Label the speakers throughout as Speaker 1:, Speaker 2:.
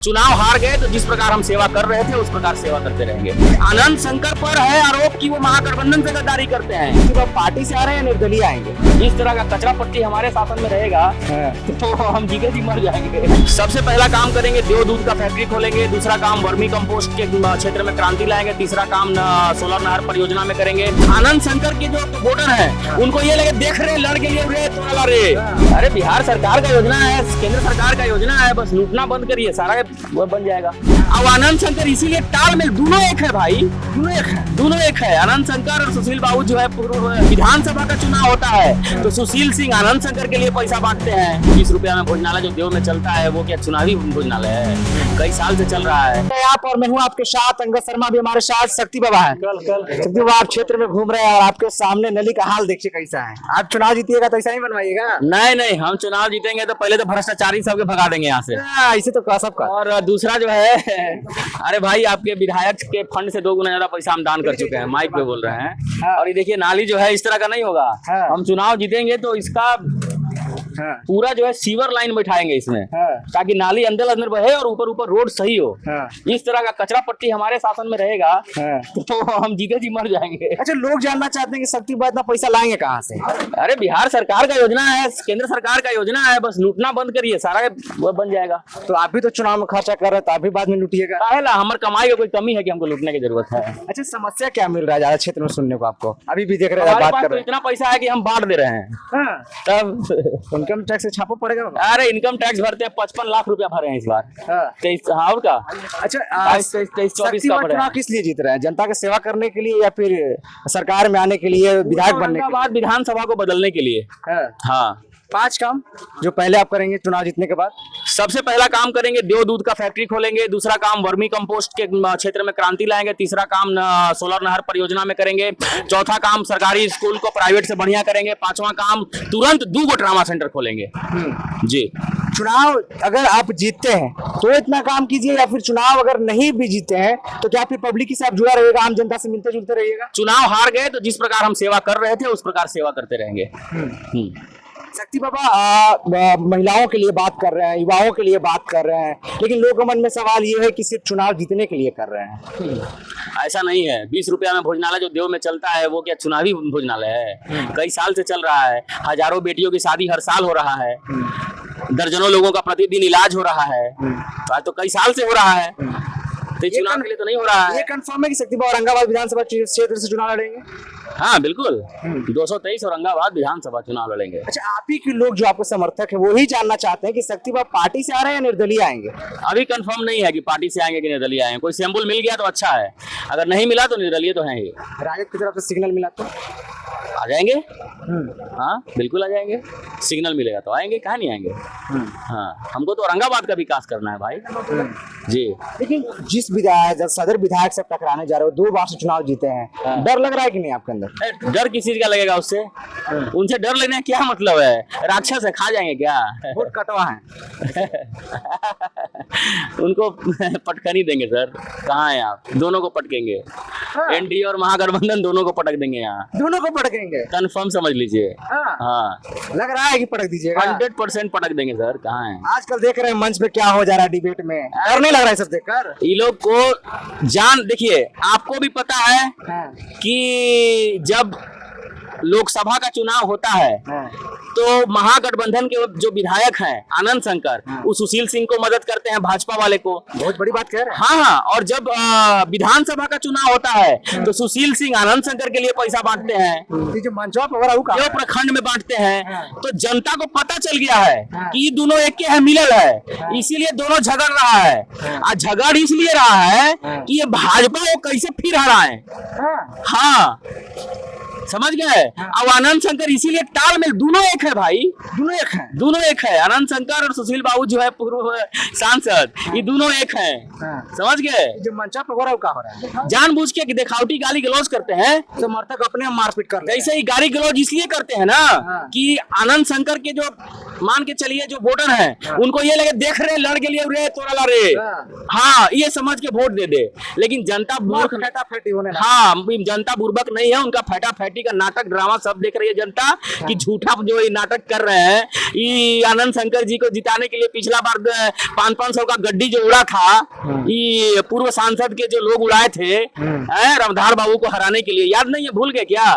Speaker 1: चुनाव हार गए तो जिस प्रकार हम सेवा कर रहे थे उस प्रकार सेवा करते रहेंगे। आनंद शंकर पर है आरोप कि वो महागठबंधन से गद्दारी करते हैं कि वो पार्टी से आ रहे हैं, निर्दलीय आएंगे। इस तरह का कचरा पट्टी हमारे शासन में रहेगा तो हम जीते जी मर जाएंगे। सबसे पहला काम करेंगे देव दूध का फैक्ट्री खोलेंगे, दूसरा काम वर्मी कंपोस्ट के क्षेत्र में क्रांति लाएंगे, तीसरा काम सोलर नहर परियोजना में करेंगे। आनंद शंकर के जो वोटर है उनको ये लगे देख रहे लड़ के लिए रे। अरे बिहार सरकार का योजना है, केंद्र सरकार का योजना है, बस लूटना बंद करिए, सारा वो बन जाएगा। अब आनंद शंकर इसीलिए तालमेल दोनों एक है भाई, दोनों एक है। आनंद शंकर और सुशील बाबू जो है विधानसभा का चुनाव होता है तो सुशील सिंह आनंद शंकर के लिए पैसा बांटते हैं। 20 रुपया में भोजनालय जो देव में चलता है वो क्या चुनावी भोजनालय है, कई साल से चल रहा है।
Speaker 2: यहाँ पर मैं हूँ आपके साथ, अंगद शर्मा भी हमारे साथ, शक्ति बाबा है। शक्ति बाबा आप क्षेत्र में घूम रहे हैं और आपके सामने नली का हाल देखिए कैसा है। आप चुनाव जीतिएगा तो ऐसा ही बनवाइएगा?
Speaker 1: नहीं, हम चुनाव जीतेंगे तो पहले तो भ्रष्टाचारी सबके भगा देंगे यहाँ से,
Speaker 2: इसे तो सबका।
Speaker 1: और दूसरा जो है अरे भाई आपके विधायक के फंड से 2 गुना ज्यादा पैसा हम दान कर चुके हैं, माइक पे बोल रहे हैं। और ये देखिए नाली जो है इस तरह का नहीं होगा। हम चुनाव जीतेंगे तो इसका पूरा जो है सीवर लाइन बैठाएंगे इसमें, ताकि नाली अंदर अंदर बहे और ऊपर रोड सही हो। इस तरह का कचरा पट्टी हमारे शासन में रहेगा तो हम जीते जी मर जाएंगे।
Speaker 2: अच्छा, लोग जानना चाहते हैं कि शक्ति बाबा इतना पैसा लाएंगे कहाँ से?
Speaker 1: अरे बिहार सरकार का योजना है, केंद्र सरकार का योजना है, बस लूटना बंद करिए, सारा वो बन जाएगा।
Speaker 2: तो आप भी तो चुनाव में खर्चा कर रहे हैं तो आप भी बाद में लूटिएगा?
Speaker 1: हमारे कमाई का कोई कमी है कि हमको लूटने की जरूरत है?
Speaker 2: अच्छा, समस्या क्या मिल रहा है ज्यादा क्षेत्र में सुनने को आपको? अभी भी देख रहे हैं, बात कर रहे हैं।
Speaker 1: इतना पैसा है कि हम बांट दे रहे हैं। तब
Speaker 2: इनकम टैक्स से छापा पड़ेगा?
Speaker 1: अरे इनकम टैक्स भरते हैं, 55 लाख रुपया भरे हैं इस बार। 23 और का?
Speaker 2: अच्छा,
Speaker 1: 23-24 का भरे।
Speaker 2: किस लिए जीत रहे हैं? जनता की सेवा करने के लिए या फिर सरकार में आने के लिए, विधायक बनने के लिए?
Speaker 1: विधानसभा को बदलने के लिए। हाँ,
Speaker 2: 5 काम जो पहले आप करेंगे चुनाव जीतने के बाद।
Speaker 1: सबसे पहला काम करेंगे देव दूध का फैक्ट्री खोलेंगे, दूसरा काम वर्मी कंपोस्ट के क्षेत्र में क्रांति लाएंगे, तीसरा काम सोलर नहर परियोजना में करेंगे, चौथा काम सरकारी स्कूल को प्राइवेट से बढ़िया करेंगे, 5वां काम तुरंत 2 ट्रामा सेंटर खोलेंगे। जी,
Speaker 2: चुनाव अगर आप जीतते हैं तो इतना काम कीजिए, या फिर चुनाव अगर नहीं भी जीते हैं तो क्या फिर पब्लिक के साथ जुड़ा रहेगा, आम जनता से मिलते जुलते रहिएगा?
Speaker 1: चुनाव हार गए तो जिस प्रकार हम सेवा कर रहे थे उस प्रकार सेवा करते रहेंगे।
Speaker 2: शक्ति बाबा महिलाओं के लिए बात कर रहे हैं, युवाओं के लिए बात कर रहे हैं, लेकिन लोगों के मन में सवाल ये है कि सिर्फ चुनाव जीतने के लिए कर रहे हैं।
Speaker 1: ऐसा नहीं है। 20 रुपया में भोजनालय जो देव में चलता है वो क्या चुनावी भोजनालय है? कई साल से चल रहा है, हजारों बेटियों की शादी हर साल हो रहा है, दर्जनों लोगों का प्रतिदिन इलाज हो रहा है, तो कई साल से हो रहा है, तो चुनाव के लिए तो नहीं हो रहा है।
Speaker 2: ये कंफर्म है कि शक्ति बाबा औरंगाबाद विधानसभा क्षेत्र से चुनाव लड़ेंगे?
Speaker 1: हाँ बिल्कुल, 223 औरंगाबाद विधानसभा चुनाव लड़ेंगे।
Speaker 2: अच्छा, आप ही के लोग जो आपके समर्थक है वो ही जानना चाहते हैं कि शक्ति बाबा पार्टी से आ रहे हैं या निर्दलीय आएंगे?
Speaker 1: अभी कंफर्म नहीं है कि पार्टी से आएंगे कि निर्दलीय आएंगे। कोई सैंपल मिल गया तो अच्छा है, अगर नहीं मिला तो निर्दलीय तो है ही।
Speaker 2: राजद की तरफ से सिग्नल मिला तो
Speaker 1: आ जाएंगे। हाँ बिल्कुल आ जाएंगे, सिग्नल मिलेगा तो आएंगे, कहाँ नहीं आएंगे। हाँ, हमको तो औरंगाबाद का विकास करना है भाई। जी,
Speaker 2: लेकिन जिस विधायक जब सदर विधायक से टकराने जा रहे हो, 2 बार से चुनाव जीते हैं, डर लग रहा है कि नहीं आपके अंदर?
Speaker 1: डर किस चीज का लगेगा? उससे उनसे डर लगने का क्या मतलब है? राक्षस है, खा जाएंगे क्या?
Speaker 2: वोट कटवा है
Speaker 1: उनको पटकनी देंगे सर। कहाँ है आप? दोनों को पटकेंगे। एनडीए और महागठबंधन दोनों को पटक देंगे। यहाँ
Speaker 2: दोनों को पटकेंगे,
Speaker 1: कंफर्म समझ लीजिए। हाँ,
Speaker 2: लग रहा है कि पटक दीजिएगा।
Speaker 1: 100% पटक देंगे सर। कहाँ है?
Speaker 2: आजकल देख रहे हैं मंच पे क्या हो जा रहा है डिबेट में, डर नहीं लग रहा है सब देखकर?
Speaker 1: ये लोग को जान, देखिए आपको भी पता है कि जब लोकसभा का चुनाव होता है तो महागठबंधन के जो विधायक हैं आनंद शंकर, वो सुशील सिंह को मदद करते हैं, भाजपा वाले को।
Speaker 2: बहुत बड़ी बात कह रहे हैं।
Speaker 1: हाँ, और जब विधानसभा का चुनाव होता है तो सुशील सिंह आनंद शंकर के लिए पैसा बांटते हैं,
Speaker 2: जो मंचवा वगैरह
Speaker 1: प्रखंड में बांटते हैं। तो जनता को पता चल गया है कि ये दोनों एक के हैं, मिलल है, इसीलिए दोनों झगड़ रहा है। और झगड़ इसलिए रहा है कि ये भाजपा को कैसे फिर हराए। हाँ, समझ गए? अब आनंद शंकर इसीलिए तालमेल दोनों एक है भाई, दोनों एक है। आनंद शंकर और सुशील बाबू जो है पूर्व सांसद, ये दोनों एक हैं। समझ गए?
Speaker 2: जो मंचा पे हो रहा है क्या हो रहा है?
Speaker 1: जानबूझ के दिखावटी गाली गलौज करते हैं,
Speaker 2: समर्थक अपने मारपीट करते हैं।
Speaker 1: कैसे ही गाली गलौज इसलिए करते हैं ना कि आनंद शंकर के जो मान के चलिए जो वोटर हैं उनको ये लगे देख रहे लड़ के लिए रे तोड़ा रे। हाँ, ये समझ के वोट दे दे, लेकिन जनता मूर्ख,
Speaker 2: फटाफटी होने।
Speaker 1: हाँ, जनता बुर्बक नहीं है, उनका फटाफट सोसाइटी का नाटक ड्रामा सब देख रही है जनता कि झूठा जो ये नाटक कर रहे हैं। ये आनंद शंकर जी को जिताने के लिए पिछला बार 500 का गड्डी जो उड़ा था, ये पूर्व सांसद के जो लोग उड़ाए थे रमधार बाबू को हराने के लिए, याद नहीं है, भूल गए क्या?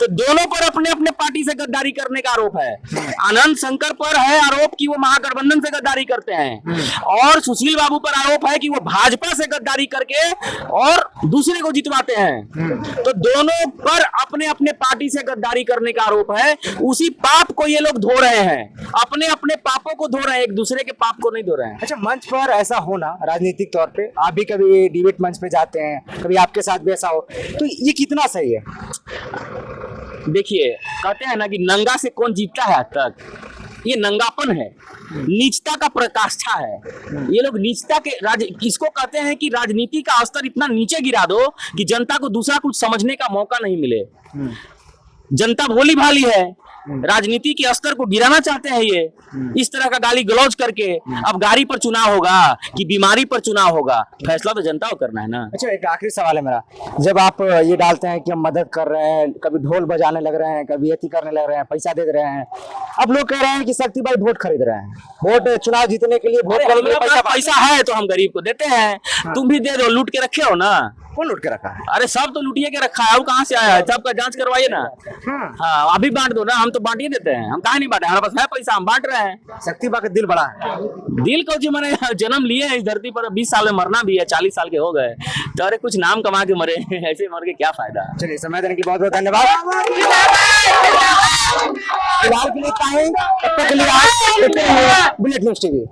Speaker 1: तो दोनों पर अपने अपने पार्टी से गद्दारी करने का आरोप है। आनंद शंकर पर है आरोप कि वो महागठबंधन से गद्दारी करते हैं, और सुशील बाबू पर आरोप है कि वो भाजपा से गद्दारी करके और दूसरे को जितवाते हैं। तो दोनों पर अपने अपने पार्टी से गद्दारी करने का आरोप है। उसी पाप को ये लोग धो रहे हैं, अपने अपने पापों को धो रहे हैं, एक दूसरे के पाप को नहीं धो रहे हैं।
Speaker 2: अच्छा, मंच पर ऐसा होना राजनीतिक तौर पे, आप भी कभी डिबेट मंच पे जाते हैं, कभी आपके साथ भी ऐसा हो, तो ये कितना सही है?
Speaker 1: देखिए, कहते हैं ना कि नंगा से कौन जीतता है आज तक, ये नंगापन है, नीचता का प्रकाष्ठा है। ये लोग नीचता के किसको कहते हैं कि राजनीति का स्तर इतना नीचे गिरा दो कि जनता को दूसरा कुछ समझने का मौका नहीं मिले। जनता भोली भाली है, राजनीति के स्तर को गिराना चाहते हैं ये, इस तरह का गाली गलौज करके। अब गाड़ी पर चुनाव होगा कि बीमारी पर चुनाव होगा, फैसला तो जनता को करना है ना।
Speaker 2: अच्छा, एक आखिरी सवाल है मेरा, जब आप ये डालते हैं कि हम मदद कर रहे हैं, कभी ढोल बजाने लग रहे हैं, कभी एथी करने लग रहे हैं, पैसा दे रहे हैं, अब लोग कह रहे हैं कि शक्ति भाई वोट खरीद रहे हैं, वोट चुनाव जीतने के लिए वोट करने के लिए
Speaker 1: पैसा है तो हम गरीब को देते हैं। तुम भी दे दो, लूट के रखे हो ना।
Speaker 2: कौन लूट के रखा है?
Speaker 1: अरे सब तो लुटिए के रखा है, वो कहाँ से आया है? सबका जांच करवाइए ना। हाँ, अभी बांट दो ना, हम तो बांट ही देते हैं, हम कहाँ नहीं बांटे, हमारे पास है पैसा, हम बांट रहे हैं।
Speaker 2: शक्ति बा का दिल बड़ा है।
Speaker 1: दिल को जो मैंने जन्म लिए हैं इस धरती पर, 20 साल में मरना भी है, 40 साल के हो गए, तो अरे कुछ नाम कमा के मरे, ऐसे मर के क्या फायदा।
Speaker 2: चलिए, समय देने के लिए बहुत बहुत धन्यवाद। फिलहाल के लिए बुलेट न्यूज़ टीवी।